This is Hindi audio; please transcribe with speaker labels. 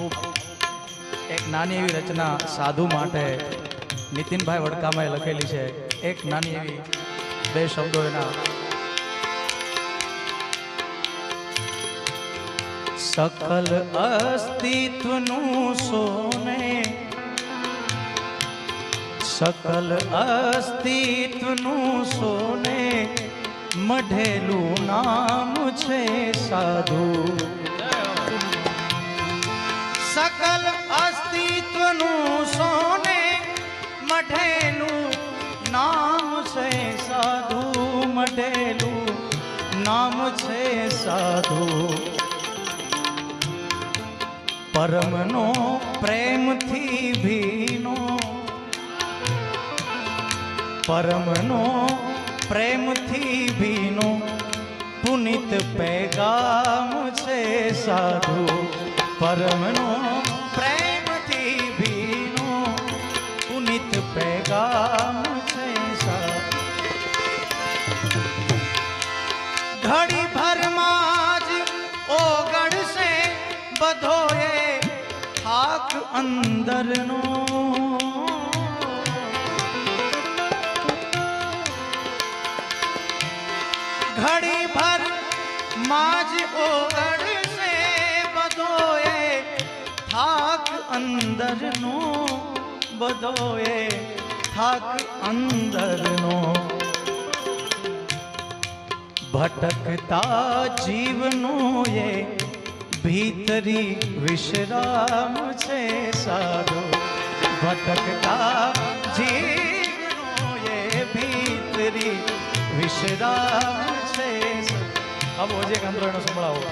Speaker 1: एक नानी एवी रचना साधु माटे नितिन भाई वडकामाए लखेली छे। एक नानी एवी बे शब्दों एना सकल अस्तित्वनु सोने सकल अस्तित्वनु सोने मढेलू नाम छे साधु। सकल अस्तित्वनु सोने मढेलू नाम छे साधु। मढेलू नाम छे साधु। परमनो प्रेम थी भीनो परमनो प्रेम थी भीनो पुनित पैगाम छे साधु। परमनो प्रेम थी भीनो पुनित पैगाम छे साधु। घड़ी भर माज ओगड़ से बधोए थाक अंदर नो। घड़ी भर माज ओगड़ से बधोए थाक अंदर नो। बधोए थाक अंदर नो। भटकता जीवनो ये भीतरी विश्राम छे साधु। भटकता जीवनो ये भीतरी विश्राम छे। अब वो जे अंदर संभळावो।